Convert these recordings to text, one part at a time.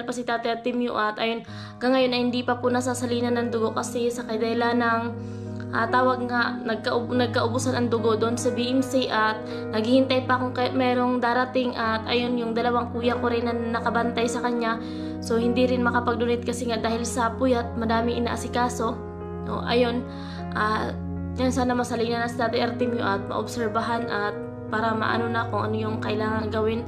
pa si Tatay Artemio at ayun, hanggang ngayon ay hindi pa po nasasalinan ng dugo kasi sa kadala ng tawag nga, nagkaubusan ang dugo doon sa BMC at naghihintay pa kung merong darating at ayun, yung dalawang kuya ko rin na nakabantay sa kanya. So hindi rin makapag-donate kasi nga dahil sa puyat, madami inaasikaso. No, ayun, yan sana masalinan na si Tatay Artemio at maobserbahan at para maano na kung ano yung kailangan gawin.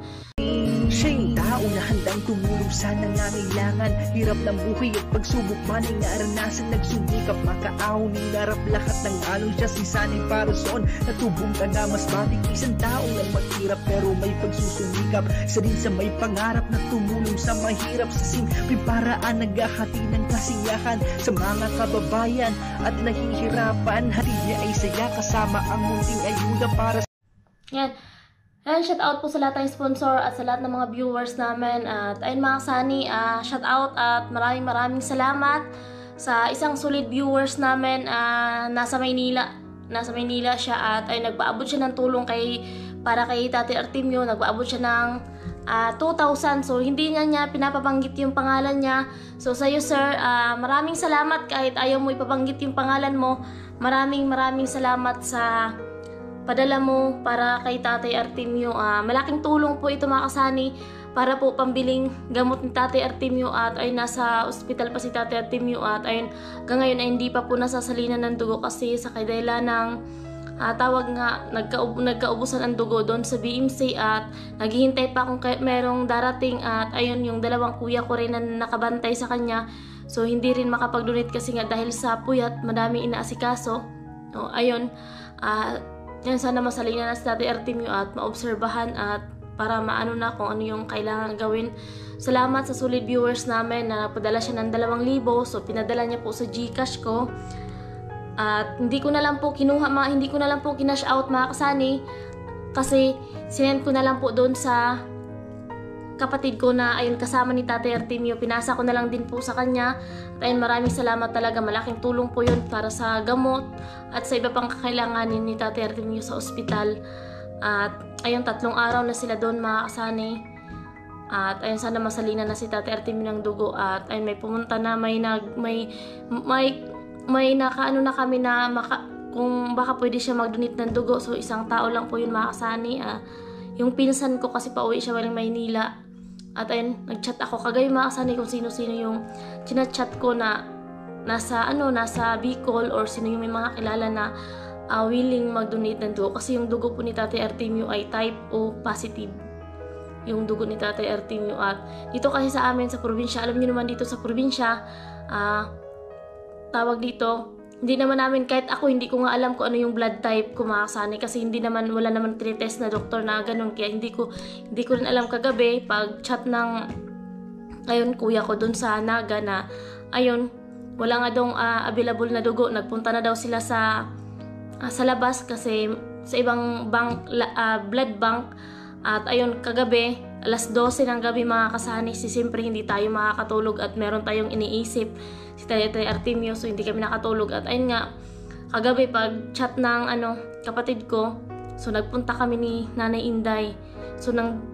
Siya yung tao na handang tumulong sa nangangailangan. Hirap ng buhay at pagsubok man ay naranasan. Nagsumikap makaahon, hinarap lahat ng alon. Siya si sanay para soon natubong ka na mas matik. Isang tao lang maghirap pero may pagsusumikap. Isa din sa may pangarap na tumulong sa mahirap. Sa simpleng paraan naghahati ng kasiyahan sa mga kababayan at nahihirapan. Hati niya ay saya kasama ang munting ayuda para sa... Yan. Ayan, shout out po sa lahat ng sponsor at sa lahat ng mga viewers namin. At ayun mga kasani, shout out at maraming salamat sa isang solid viewers namin. Nasa Maynila siya at ay nagpaabot siya ng tulong para kay Tatay Artemio. Nagpaabot siya ng 2,000. So hindi niya pinapabanggit yung pangalan niya. So sa iyo sir, maraming salamat kahit ayaw mo ipabanggit yung pangalan mo. Maraming salamat sa padala mo para kay Tatay Artemio. Malaking tulong po ito mga kasani para po pambiling gamot ni Tatay Artemio at ay nasa ospital pa si Tatay Artemio at ayun, hanggang ngayon ay hindi pa po nasasalinan ng dugo kasi sa kadala ng tawag nga, nagkaubusan ang dugo doon sa BMC at naghihintay pa kung merong darating at ayun, yung dalawang kuya ko rin na nakabantay sa kanya. So hindi rin makapag-donate kasi nga dahil sa puyat, madami inaasikaso. No, ayun, yan sana masalinan na si Tatay Artemio at maobserbahan at para maano na kung ano yung kailangan gawin. Salamat sa solid viewers namin na napadala siya ng 2,000. So pinadala niya po sa GCash ko. At hindi ko na lang po kinash out mga kasani kasi sinend ko na lang po doon sa kapatid ko na ayun kasama ni Tatay Artemio. Pinasa ko na lang din po sa kanya. At ayun, maraming salamat talaga. Malaking tulong po yun para sa gamot at sa iba pang kakailanganin ni Tatay Artemio sa ospital. At ayun, 3 araw na sila doon mga kasani. At ayun, sana masalinan na si Tatay Artemio ng dugo. At ayun, may pumunta na may nakaano na kami na kung baka pwede siya mag-donate ng dugo. So isang tao lang po yun mga kasani. Yung pinsan ko kasi pauwi siya walang Maynila. At ayun, nag-chat ako kagabi mga kasani kung sino-sino yung chinat-chat ko na nasa Bicol or sino yung may mga kilala na willing mag-donate ng dugo. Kasi yung dugo po ni Tatay Artemio ay type O positive. Yung dugo ni Tatay Artemio at dito kasi sa amin sa probinsya, alam niyo naman dito sa probinsya, tawag dito, hindi naman namin, kahit ako hindi ko nga alam kung ano yung blood type ko mga kasani kasi wala naman tinitest na doktor na ganun, kaya hindi ko rin alam kagabi pag chat ng ayun kuya ko dun sa Naga na ayun, wala nga daw available na dugo. Nagpunta na daw sila sa labas kasi sa ibang blood bank at ayun, kagabi alas 12 ng gabi mga kasani, siyempre hindi tayo makakatulog at meron tayong iniisip si Tatay Artemio, so hindi kami nakatulog. At ayun nga, kagabi pag chat ng kapatid ko, so nagpunta kami ni Nanay Inday. So nang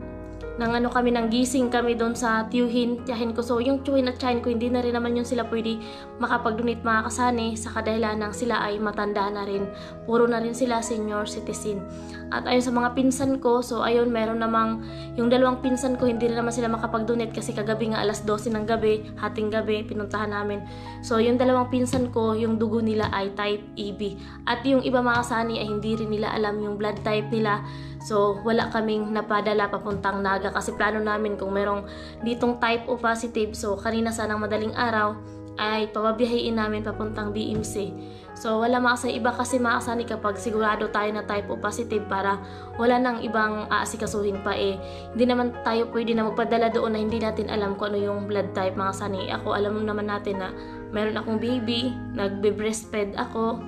gising kami doon sa tiyahin ko. So yung tiyuhin at tiyahin ko, hindi na rin naman yun sila pwede makapag-donate mga kasani sa kadahilan ng sila ay matanda na rin. Puro na rin sila senior citizen. At ayun sa mga pinsan ko, so ayun, meron namang yung 2 pinsan ko, hindi rin naman sila makapag-donate kasi kagabi nga alas 12 ng gabi, hating gabi, pinuntahan namin. So yung 2 pinsan ko, yung dugo nila ay type AB. At yung iba mga kasani ay hindi rin nila alam yung blood type nila. So wala kaming napadala papuntang Naga kasi plano namin kung merong ditong type O positive, so kanina sanang madaling araw ay pababiyahin namin papuntang BMC. So wala iba kasi makasani kapag sigurado tayo na type O positive para wala nang ibang aasikasuhin pa hindi naman tayo pwede na magpadala doon na hindi natin alam kung ano yung blood type mga sani. Ako alam naman natin na meron akong baby, nagbe-breastfeed ako.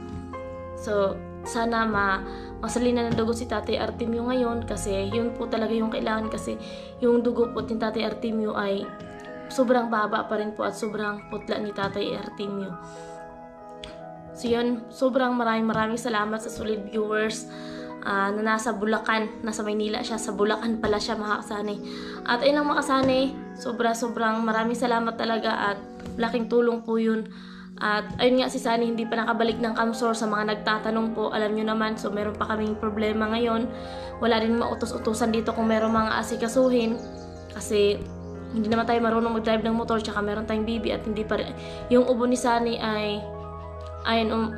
So sana masalina ng dugo si Tatay Artemio ngayon kasi yun po talaga yung kailangan kasi yung dugo po ni Tatay Artemio ay sobrang baba pa rin po at sobrang putla ni Tatay Artemio. So yun, sobrang maraming salamat sa solid viewers. na nasa Bulacan, nasa Maynila siya, sa Bulacan pala siya mga kasani. At ayun lang mga kasani, sobrang maraming salamat talaga at laking tulong po yun. At ayun nga, si Sunny hindi pa nakabalik ng Kamsor. Sa mga nagtatanong po, alam nyo naman, so meron pa kaming problema ngayon. Wala rin mautos-utusan dito kung meron mga asikasuhin kasi hindi naman tayo marunong mag-drive ng motor, tsaka meron tayong baby at hindi pa rin, yung ubo ni Sunny ay ayun,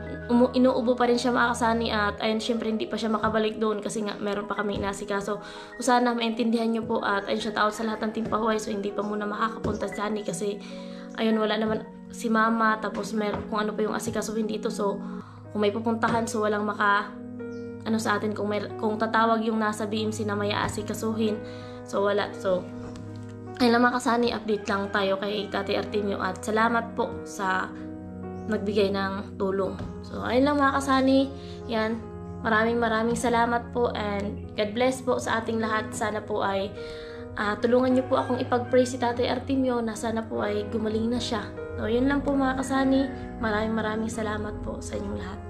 inuubo pa rin siya mga kasani. At ayun, syempre hindi pa siya makabalik doon kasi nga meron pa kami inasikaso. So sana maintindihan nyo po. At ayun, siya tawag sa lahat ng Team Pahuway, so hindi pa muna makakapunta si Sunny kasi ayun, wala naman si mama, tapos meron kung ano pa yung asikasuhin dito. So kung may pupuntahan, so walang ano sa atin kung tatawag yung nasa BMC na may asikasuhin, so wala. So ayun lang mga kasani, update lang tayo kay Ate Artemio at salamat po sa nagbigay ng tulong. So ayun lang mga kasani, yan, maraming salamat po and God bless po sa ating lahat. Sana po ay tulungan niyo po akong ipag-pray si Tatay Artemio na sana po ay gumaling na siya. So yun lang po mga kasani, maraming salamat po sa inyong lahat.